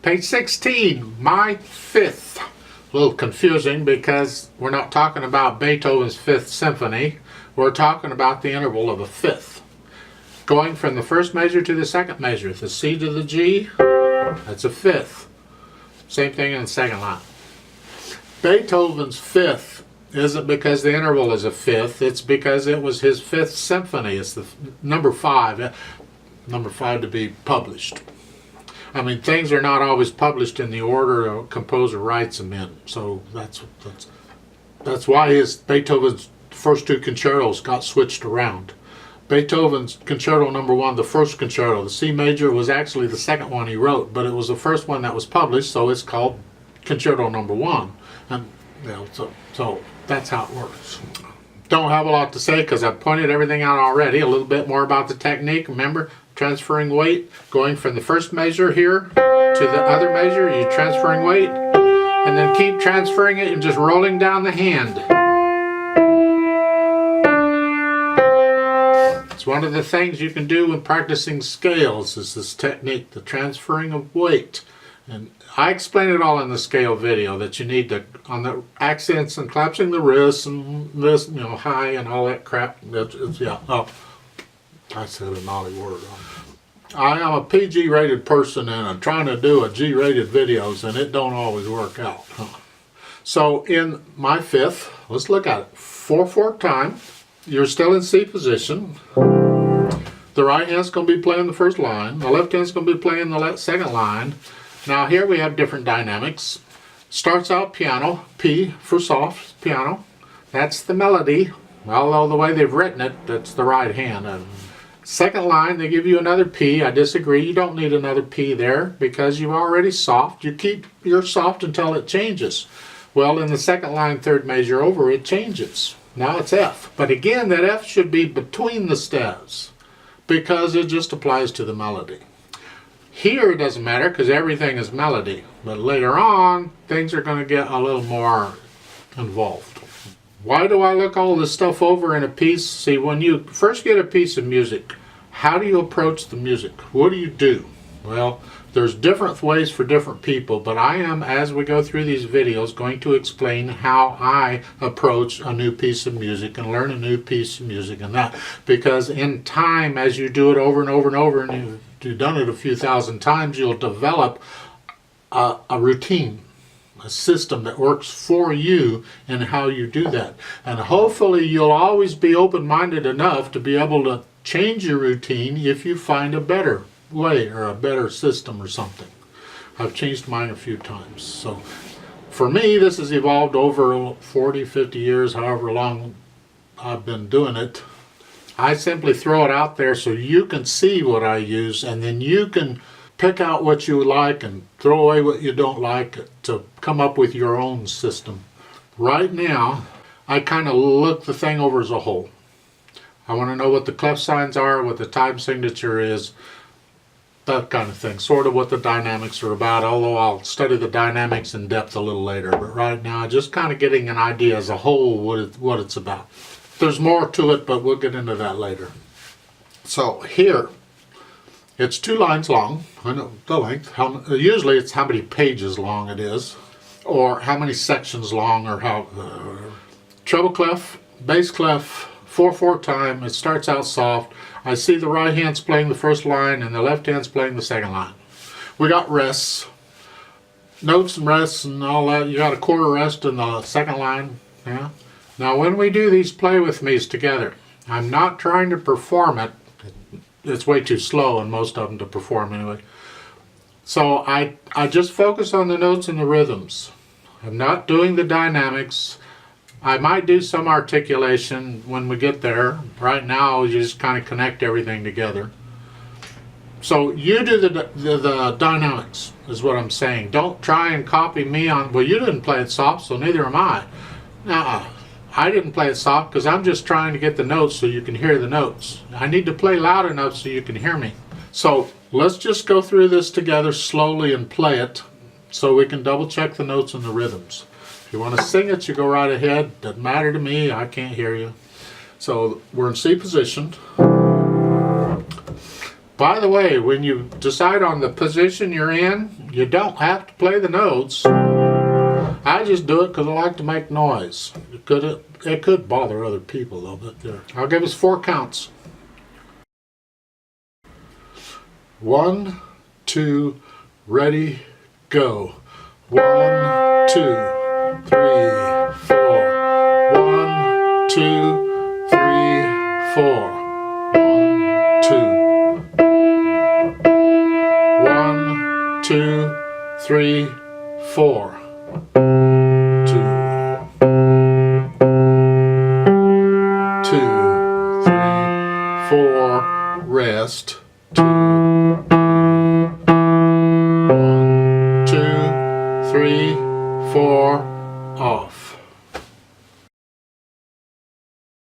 Page 16, my fifth. A little confusing because we're not talking about Beethoven's Fifth Symphony. We're talking about the interval of a fifth. Going from the first measure to the second measure, the C to the G, that's a fifth. Same thing in the second line. Beethoven's fifth isn't because the interval is a fifth, it's because it was his fifth symphony. It's the number five to be published. I mean, things are not always published in the order a composer writes them in. So that's why Beethoven's first two concertos got switched around. Beethoven's Concerto Number 1, the first concerto, the C major, was actually the second one he wrote, but it was the first one that was published, so it's called Concerto Number 1. And so that's how it works. Don't have a lot to say because I've pointed everything out already. A little bit more about the technique. Remember, transferring weight, going from the first measure here to the other measure, you're transferring weight, and then keep transferring it and just rolling down the hand. It's one of the things you can do when practicing scales is this technique, the transferring of weight. And I explain it all in the scale video that you need to, on the accents and collapsing the wrists and this, high and all that crap. I said a naughty word. I am a PG rated person and I'm trying to do a G rated videos and it don't always work out. So in my fifth, let's look at it. 4/4 time. You're still in C position. The right hand's going to be playing the first line. The left hand's going to be playing the second line. Now here we have different dynamics. Starts out piano, P for soft, piano. That's the melody. Although the way they've written it, that's the right hand. Second line, they give you another P. I disagree. You don't need another P there because you're already soft. You keep your soft until it changes. Well, in the second line, third measure over, it changes. Now it's F. But again, that F should be between the staves because it just applies to the melody. Here it doesn't matter because everything is melody. But later on, things are going to get a little more involved. Why do I look all this stuff over in a piece? See, when you first get a piece of music, how do you approach the music? What do you do? Well, there's different ways for different people, but I am, as we go through these videos, going to explain how I approach a new piece of music and learn a new piece of music and that. Because in time, as you do it over and over and over, and you've done it a few thousand times, you'll develop a routine, a system that works for you and how you do that. And hopefully you'll always be open-minded enough to be able to change your routine if you find a better way or a better system or something. I've changed mine a few times. So for me, this has evolved over 40, 50 years, however long I've been doing it. I simply throw it out there so you can see what I use, and then you can pick out what you like and throw away what you don't like to come up with your own system. Right now, I kind of look the thing over as a whole. I want to know what the clef signs are, what the time signature is, that kind of thing. Sort of what the dynamics are about, although I'll study the dynamics in depth a little later. But right now, just kind of getting an idea as a whole what it's about. There's more to it, but we'll get into that later. So here, it's 2 lines long. I know the length. Usually it's how many pages long it is, or how many sections long, or how treble clef, bass clef, 4/4 time. It starts out soft. I see the right hand's playing the first line and the left hand's playing the second line. We got rests, notes and rests and all that. You got a quarter rest in the second line. Yeah. Now when we do these play with me's together, I'm not trying to perform it. It's way too slow in most of them to perform anyway. So I just focus on the notes and the rhythms. I'm not doing the dynamics. I might do some articulation when we get there. Right now, you just kind of connect everything together. So you do the dynamics, is what I'm saying. Don't try and copy me on, well, you didn't play it soft, so neither am I. I didn't play it soft because I'm just trying to get the notes so you can hear the notes. I need to play loud enough so you can hear me. So let's just go through this together slowly and play it so we can double check the notes and the rhythms. If you want to sing it, you go right ahead. Doesn't matter to me. I can't hear you. So we're in C position. By the way, when you decide on the position you're in, you don't have to play the notes. I just do it because I like to make noise. It could bother other people though, but there. I'll give us 4 counts. 1, 2, ready, go. 1, 2, 3, 4. 1, 2, 3, 4. 1, 2, 3, 4. 2, 3, 4. Rest. 2, 1, 2, 3, 4.